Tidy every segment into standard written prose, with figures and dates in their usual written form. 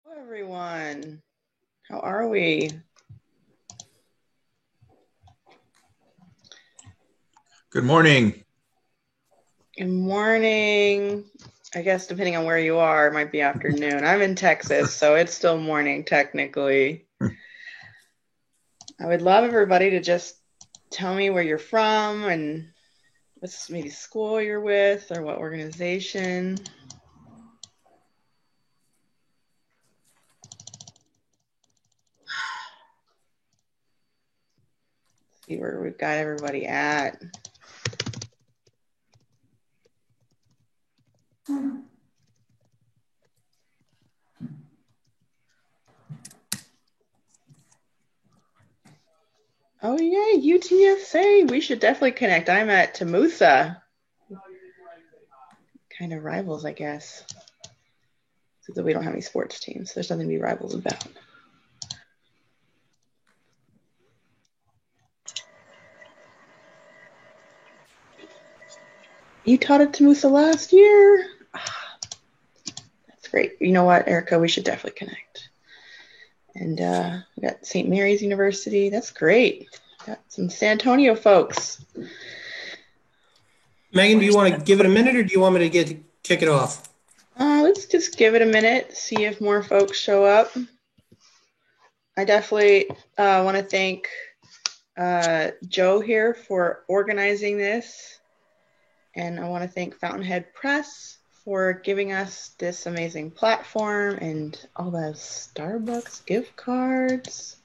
Hello, everyone. How are we? Good morning. Good morning. I guess depending on where you are, it might be afternoon. I'm in Texas, so it's still morning technically. I would love everybody to just tell me where you're from and what's maybe school you're with or what organization. See where we've got everybody at. Oh, yay, UTSA. We should definitely connect. I'm at Temusa. Kind of rivals, I guess. So that we don't have any sports teams. There's nothing to be rivals about. You taught at Temusa last year? That's great. You know what, Erica? We should definitely connect. And we got St. Mary's University. That's great. Got some San Antonio folks. Megan, do you want to give it a minute or do you want me to kick it off? Let's just give it a minute, see if more folks show up. I definitely want to thank Joe here for organizing this. And I want to thank Fountainhead Press for giving us this amazing platform and all those Starbucks gift cards.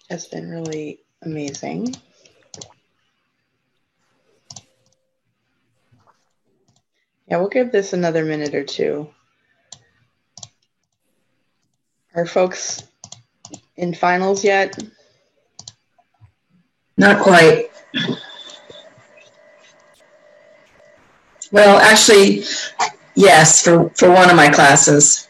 It's been really amazing. Yeah, we'll give this another minute or two. Are folks in finals yet? Not quite. Well, actually, yes, for one of my classes.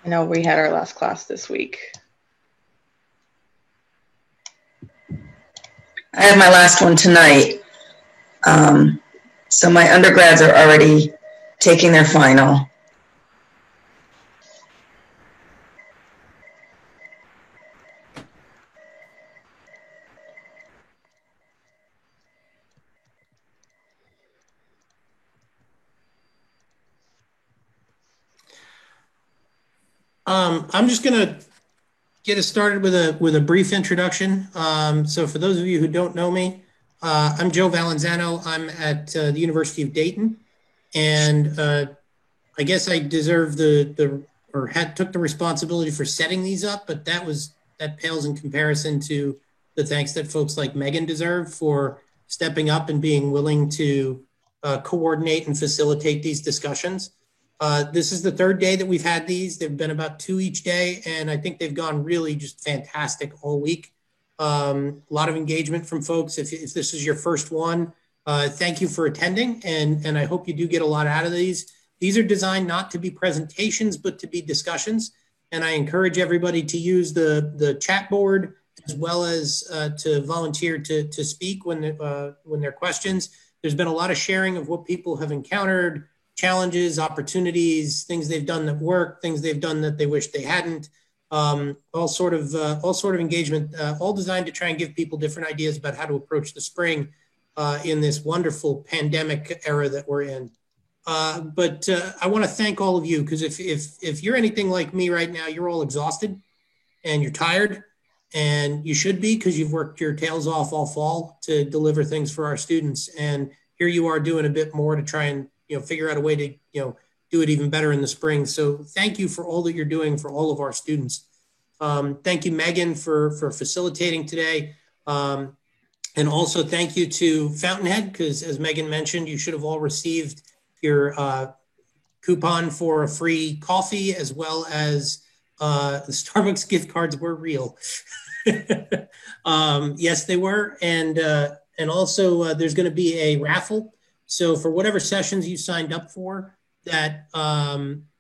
I know we had our last class this week. I have my last one tonight. So my undergrads are already taking their final. I'm just going to get us started with a brief introduction. So for those of you who don't know me, I'm Joe Valanzano. I'm at the University of Dayton, and I guess I deserve took the responsibility for setting these up, but that pales in comparison to the thanks that folks like Megan deserve for stepping up and being willing to coordinate and facilitate these discussions. This is the third day that we've had these. They've been about 2 each day, and I think they've gone really just fantastic all week. A lot of engagement from folks. If this is your first one, thank you for attending, and I hope you do get a lot out of these. These are designed not to be presentations, but to be discussions, and I encourage everybody to use the chat board as well as to volunteer to speak when there are questions. There's been a lot of sharing of what people have encountered, challenges, opportunities, things they've done that work, things they've done that they wish they hadn't, all sort of engagement, all designed to try and give people different ideas about how to approach the spring in this wonderful pandemic era that we're in. But I want to thank all of you, because if you're anything like me right now, you're all exhausted and you're tired, and you should be, because you've worked your tails off all fall to deliver things for our students. And here you are doing a bit more to try and figure out a way to do it even better in the spring. So thank you for all that you're doing for all of our students. Thank you, Megan, for facilitating today. And also thank you to Fountainhead, because as Megan mentioned, you should have all received your coupon for a free coffee, as well as the Starbucks gift cards were real. Yes, they were. And also there's going to be a raffle. So for whatever sessions you signed up for that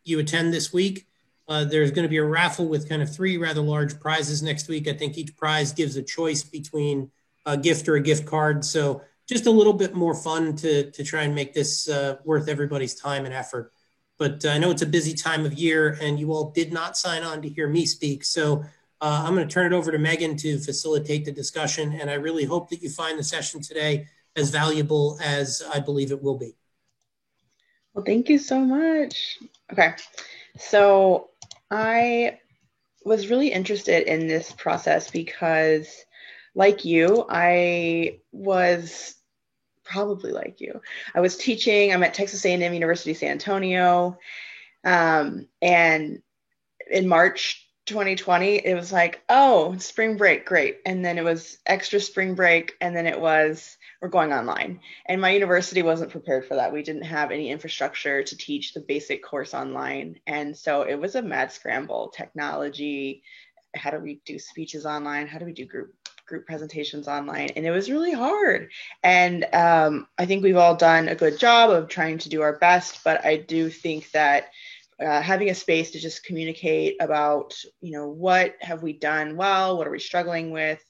you attend this week, there's going to be a raffle with kind of 3 rather large prizes next week. I think each prize gives a choice between a gift or a gift card. So just a little bit more fun to try and make this worth everybody's time and effort. But I know it's a busy time of year and you all did not sign on to hear me speak. So I'm going to turn it over to Megan to facilitate the discussion. And I really hope that you find the session today as valuable as I believe it will be. Well, thank you so much. Okay, so I was really interested in this process because, like you, I was probably like you. I was teaching. I'm at Texas A&M University San Antonio, and in March 2020, it was like, oh, spring break, great. And then it was extra spring break, and then it was, we're going online. And my university wasn't prepared for that. We didn't have any infrastructure to teach the basic course online. And so it was a mad scramble. Technology, how do we do speeches online? How do we do group presentations online? And it was really hard. And I think we've all done a good job of trying to do our best, but I do think that having a space to just communicate about, you know, what have we done well, what are we struggling with?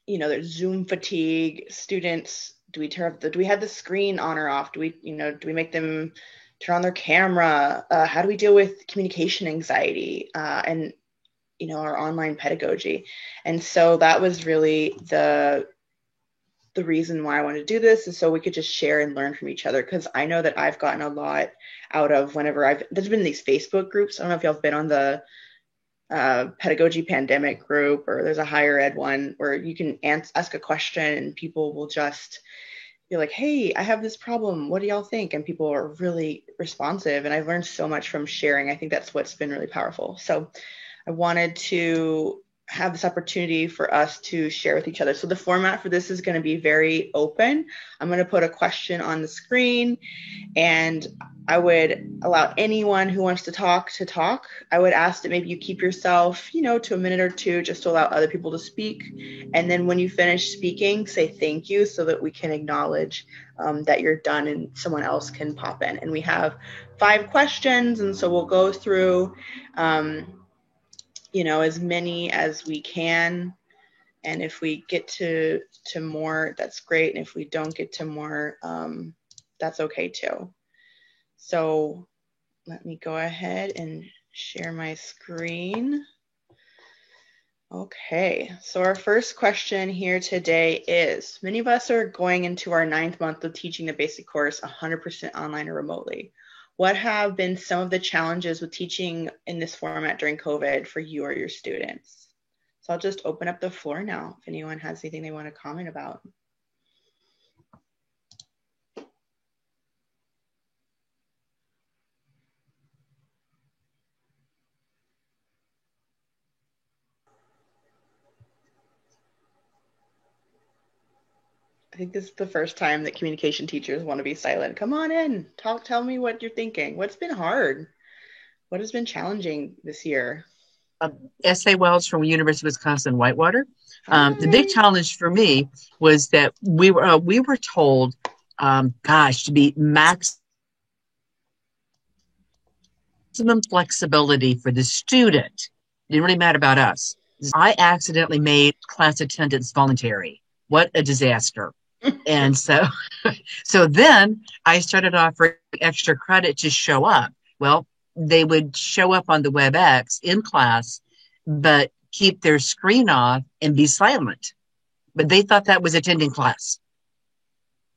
You know, there's Zoom fatigue. Students, do we have the screen on or off? Do we make them turn on their camera? How do we deal with communication anxiety and, you know, our online pedagogy? And so that was really the reason why I wanted to do this, is so we could just share and learn from each other. Because I know that I've gotten a lot out of whenever there's been these Facebook groups. I don't know if y'all have been on the pedagogy pandemic group, or there's a higher ed one where you can ask a question and people will just be like, hey, I have this problem. What do y'all think? And people are really responsive. And I've learned so much from sharing. I think that's what's been really powerful. So I wanted to have this opportunity for us to share with each other. So the format for this is going to be very open. I'm going to put a question on the screen, and I would allow anyone who wants to talk. I would ask that maybe you keep yourself, you know, to a minute or two, just to allow other people to speak. And then when you finish speaking, say thank you, so that we can acknowledge that you're done and someone else can pop in. And we have 5 questions, and so we'll go through you know, as many as we can. And if we get to more, that's great. And if we don't get to more, that's okay too. So let me go ahead and share my screen. Okay, so our first question here today is, many of us are going into our 9th month of teaching the basic course 100% online or remotely. What have been some of the challenges with teaching in this format during COVID for you or your students? So I'll just open up the floor now if anyone has anything they want to comment about. I think this is the first time that communication teachers want to be silent. Come on in, tell me what you're thinking. What's been hard? What has been challenging this year? S.A. Wells from University of Wisconsin-Whitewater. The big challenge for me was that we were told, to be maximum flexibility for the student. It didn't really matter about us. I accidentally made class attendance voluntary. What a disaster. And so then I started offering extra credit to show up. Well, they would show up on the WebEx in class, but keep their screen off and be silent. But they thought that was attending class.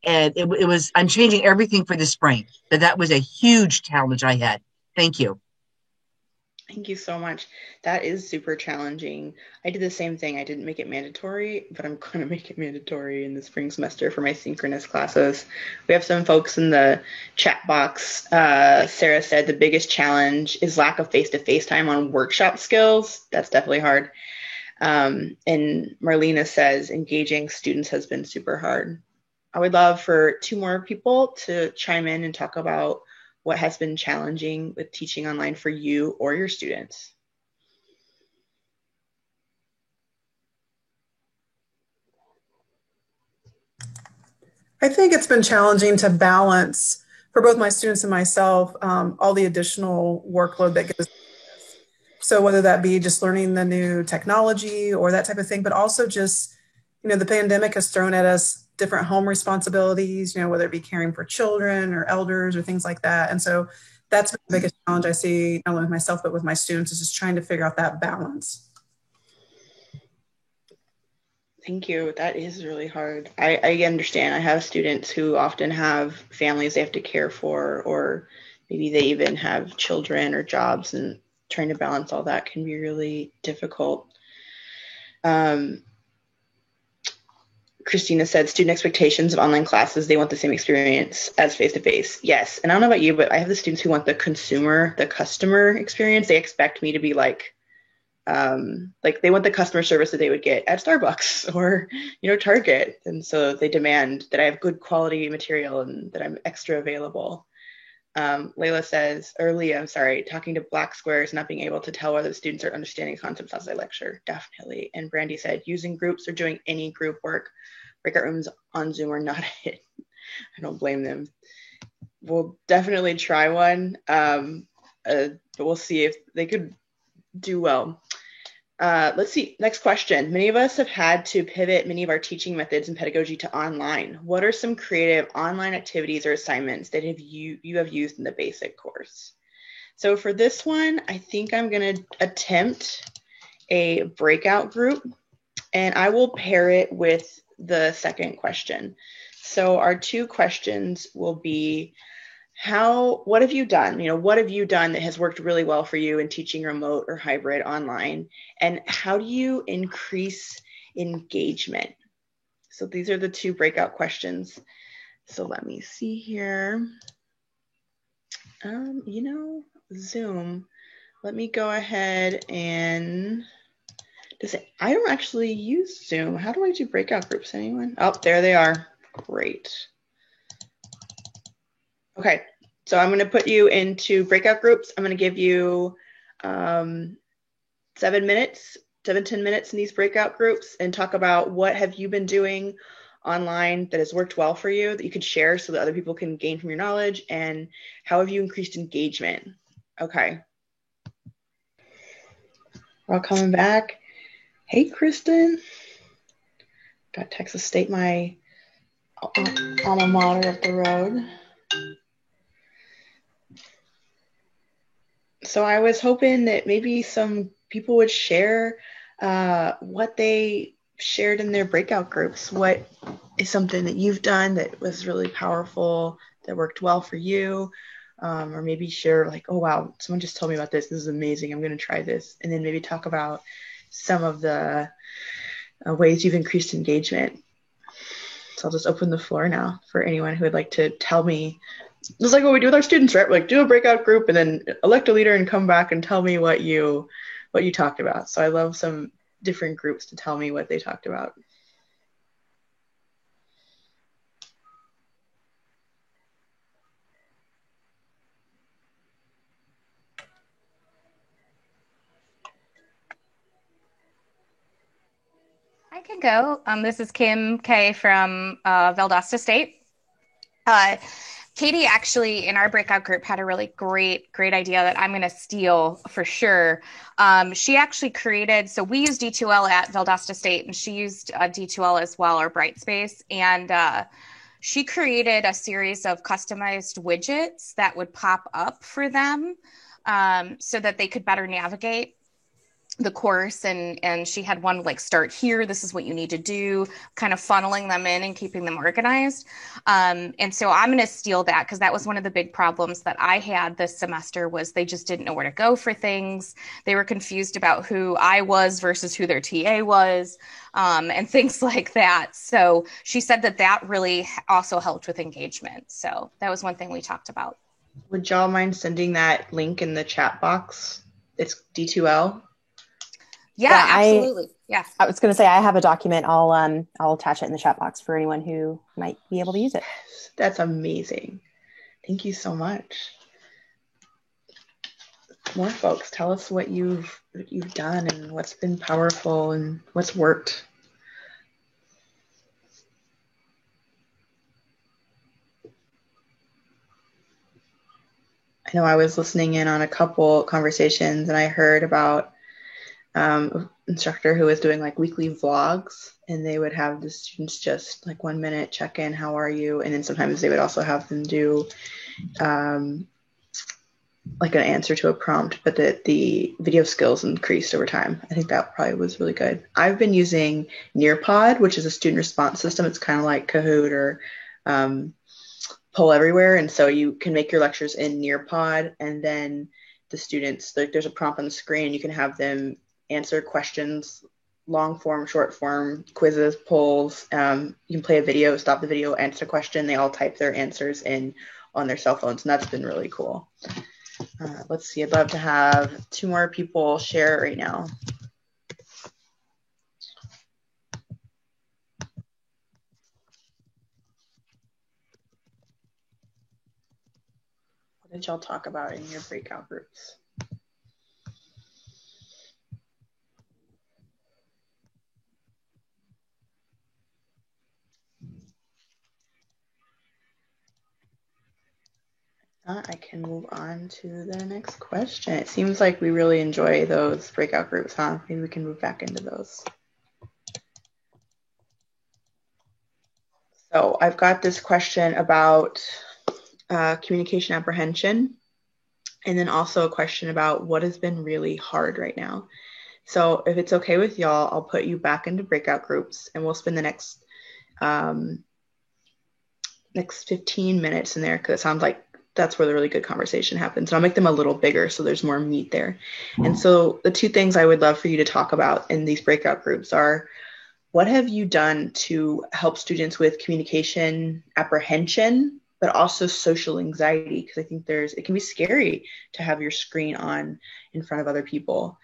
And it was, I'm changing everything for the spring. But that was a huge challenge I had. Thank you. Thank you so much. That is super challenging. I did the same thing. I didn't make it mandatory, but I'm going to make it mandatory in the spring semester for my synchronous classes. We have some folks in the chat box. Sarah said the biggest challenge is lack of face-to-face time on workshop skills. That's definitely hard. And Marlena says engaging students has been super hard. I would love for 2 more people to chime in and talk about what has been challenging with teaching online for you or your students. I think it's been challenging to balance, for both my students and myself, all the additional workload that goes into this. So whether that be just learning the new technology or that type of thing, but also just, the pandemic has thrown at us different home responsibilities, whether it be caring for children or elders or things like that. And so that's the biggest challenge I see, not only with myself, but with my students, is just trying to figure out that balance. Thank you. That is really hard. I understand. I have students who often have families they have to care for, or maybe they even have children or jobs, and trying to balance all that can be really difficult. Christina said, student expectations of online classes, they want the same experience as face-to-face. Yes. And I don't know about you, but I have the students who want the customer experience. They expect me to be like they want the customer service that they would get at Starbucks or, Target. And so they demand that I have good quality material and that I'm extra available. Layla says, talking to black squares, not being able to tell whether the students are understanding concepts as I lecture. Definitely. And Brandy said, using groups or doing any group work, breakout rooms on Zoom are not a hit. I don't blame them. We'll definitely try one, but we'll see if they could do well. Let's see. Next question. Many of us have had to pivot many of our teaching methods and pedagogy to online. What are some creative online activities or assignments that you have used in the basic course? So for this one, I think I'm going to attempt a breakout group, and I will pair it with the second question. So our two questions will be, what have you done? What have you done that has worked really well for you in teaching remote or hybrid online? And how do you increase engagement? So these are the two breakout questions. So let me see here. Zoom. Let me go ahead and I don't actually use Zoom. How do I do breakout groups? Anyone? Oh, there they are. Great. Okay, so I'm going to put you into breakout groups. I'm going to give you 7 minutes, 10 minutes in these breakout groups, and talk about what have you been doing online that has worked well for you that you could share so that other people can gain from your knowledge, and how have you increased engagement? Okay. We're all coming back. Hey, Kristen. Got Texas State, my alma mater up the road. So I was hoping that maybe some people would share what they shared in their breakout groups. What is something that you've done that was really powerful, that worked well for you? Or maybe share like, oh, wow, someone just told me about this. This is amazing. I'm going to try this. And then maybe talk about some of the ways you've increased engagement. So I'll just open the floor now for anyone who would like to tell me. It's like what we do with our students, right? Like do a breakout group and then elect a leader and come back and tell me what you talked about. So I love some different groups to tell me what they talked about. I can go. This is Kim K from Valdosta State. Katie actually in our breakout group had a really great idea that I'm going to steal for sure. She actually created, so we use D2L at Valdosta State, and she used D2L as well, or Brightspace. And she created a series of customized widgets that would pop up for them so that they could better navigate the course, and she had one like start here, this is what you need to do, kind of funneling them in and keeping them organized. And so I'm going to steal that, because that was one of the big problems that I had this semester, was they just didn't know where to go for things. They were confused about who I was versus who their TA was, and things like that. So she said that really also helped with engagement. So that was one thing we talked about. Would y'all mind sending that link in the chat box? It's D2L. Yeah, absolutely. Yeah. I was going to say, I have a document. I'll attach it in the chat box for anyone who might be able to use it. That's amazing. Thank you so much. More folks, tell us what you've done and what's been powerful and what's worked. I I know I was listening in on a couple conversations, and I heard about an instructor who was doing like weekly vlogs, and they would have the students just like 1 minute check in, how are you? And then sometimes they would also have them do like an answer to a prompt, but that the video skills increased over time. I think that probably was really good. I've been using Nearpod, which is a student response system. It's kind of like Kahoot or Poll Everywhere. And so you can make your lectures in Nearpod, and then the students, like there's a prompt on the screen. You can have them answer questions, long form, short form, quizzes, polls. You can play a video, stop the video, answer a question. They all type their answers in on their cell phones, and that's been really cool. Let's see, I'd love to have 2 more people share right now. What did y'all talk about in your breakout groups? I can move on to the next question. It seems like we really enjoy those breakout groups, huh? Maybe we can move back into those. So I've got this question about communication apprehension, and then also a question about what has been really hard right now. So if it's okay with y'all, I'll put you back into breakout groups, and we'll spend the next 15 minutes in there, because it sounds like that's where the really good conversation happens. And I'll make them a little bigger so there's more meat there. And so the 2 things I would love for you to talk about in these breakout groups are, what have you done to help students with communication apprehension, but also social anxiety? Because I think it can be scary to have your screen on in front of other people.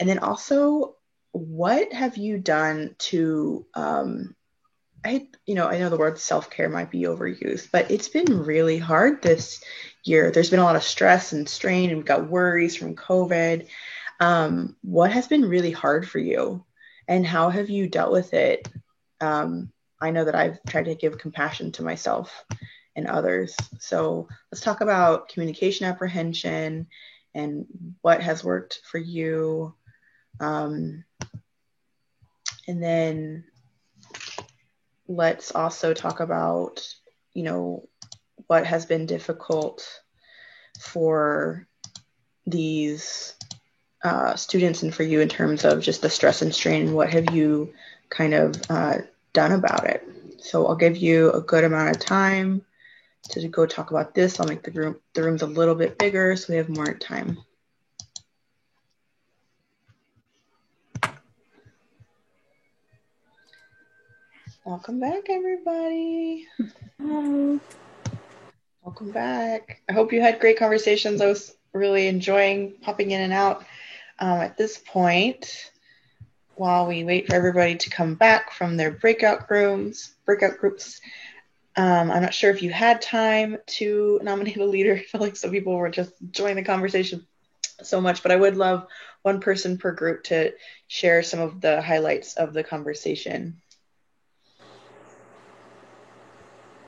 And then also, what have you done to, I know the word self-care might be overused, but it's been really hard this year. There's been a lot of stress and strain, and we've got worries from COVID. What has been really hard for you, and how have you dealt with it? I know that I've tried to give compassion to myself and others. So let's talk about communication apprehension and what has worked for you. And then let's also talk about, what has been difficult for these students and for you in terms of just the stress and strain, and what have you kind of done about it. So I'll give you a good amount of time to go talk about this. I'll make the rooms a little bit bigger so we have more time. Welcome back, everybody. Hi. Welcome back. I hope you had great conversations. I was really enjoying popping in and out. At this point, while we wait for everybody to come back from their breakout groups, I'm not sure if you had time to nominate a leader. I feel like some people were just enjoying the conversation so much, but I would love 1 person per group to share some of the highlights of the conversation.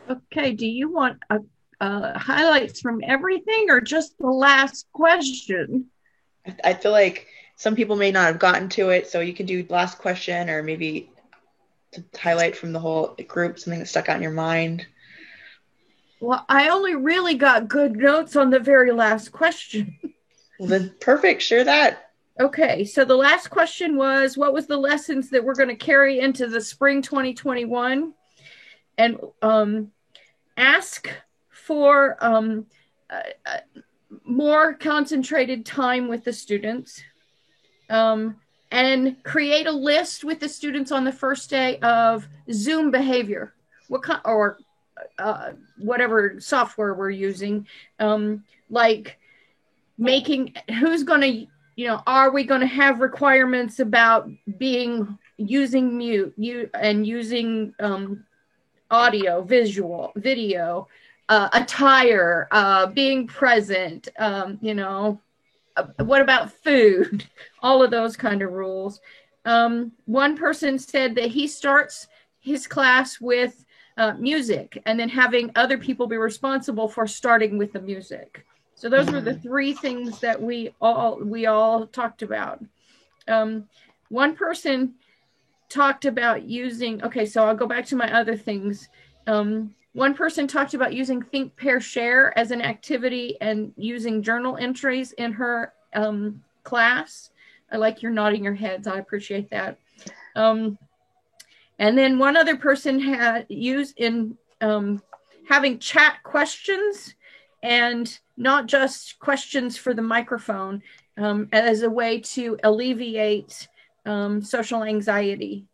Okay, do you want highlights from everything or just the last question? I feel like some people may not have gotten to it, so you can do last question, or maybe to highlight from the whole group something that stuck out in your mind. Well, I only really got good notes on the very last question. Well, then perfect. Share that. Okay, so the last question was, what was the lessons that we're going to carry into the spring 2021? And ask for more concentrated time with the students, and create a list with the students on the first day of Zoom behavior, whatever software we're using, like making, who's going to, are we going to have requirements about using mute, using audio, visual, video, attire, being present, what about food? All of those kind of rules. One person said that he starts his class with music, and then having other people be responsible for starting with the music. So those were the three things that we all talked about. One person talked about using, okay, so I'll go back to my other things. One person talked about using Think, Pair, Share as an activity and using journal entries in her class. I like your nodding your heads. I appreciate that. And then one other person had used in having chat questions and not just questions for the microphone as a way to alleviate social anxiety.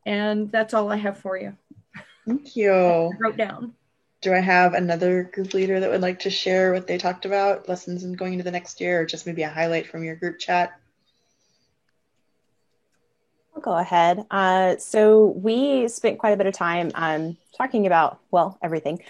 And that's all I have for you. Thank you. I wrote down. Do I have another group leader that would like to share what they talked about, lessons in going into the next year, or just maybe a highlight from your group chat? I'll go ahead. So we spent quite a bit of time talking about, well, everything.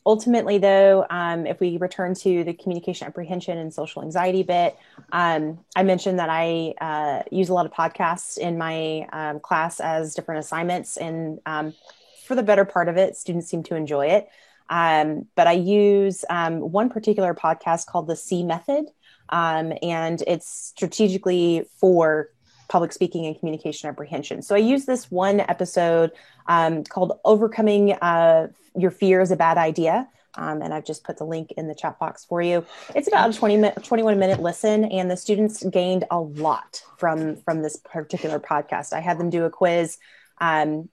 Ultimately, though, if we return to the communication apprehension and social anxiety bit, I mentioned that I use a lot of podcasts in my class as different assignments. And for the better part of it, students seem to enjoy it. But I use one particular podcast called the C Method, and it's strategically for public speaking and communication apprehension. So I use this one episode called Overcoming Your Fear is a Bad Idea. And I've just put the link in the chat box for you. It's about a 21-minute listen, and the students gained a lot from this particular podcast. I had them do a quiz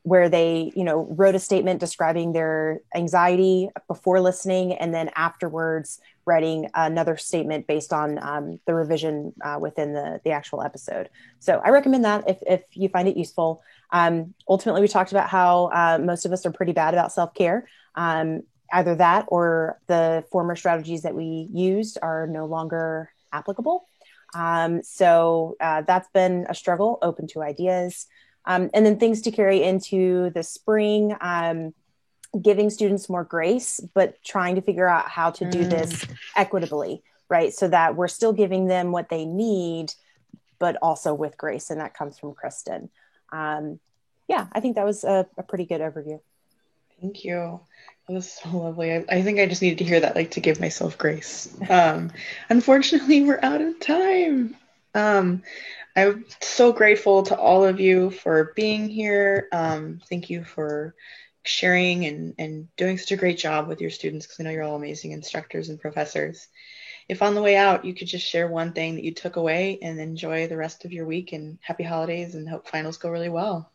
where they, wrote a statement describing their anxiety before listening, and then afterwards writing another statement based on the revision within the actual episode. So I recommend that if you find it useful. Ultimately, we talked about how most of us are pretty bad about self-care. Either that or the former strategies that we used are no longer applicable. So that's been a struggle, open to ideas. And then things to carry into the spring, giving students more grace, but trying to figure out how to do this equitably, right? So that we're still giving them what they need, but also with grace. And that comes from Kristen. Yeah, I think that was a pretty good overview. Thank you. That was so lovely. I think I just needed to hear that, like, to give myself grace. Unfortunately, we're out of time. I'm so grateful to all of you for being here. Thank you for sharing and doing such a great job with your students, because I know you're all amazing instructors and professors. If on the way out, you could just share one thing that you took away, and enjoy the rest of your week, and happy holidays, and hope finals go really well.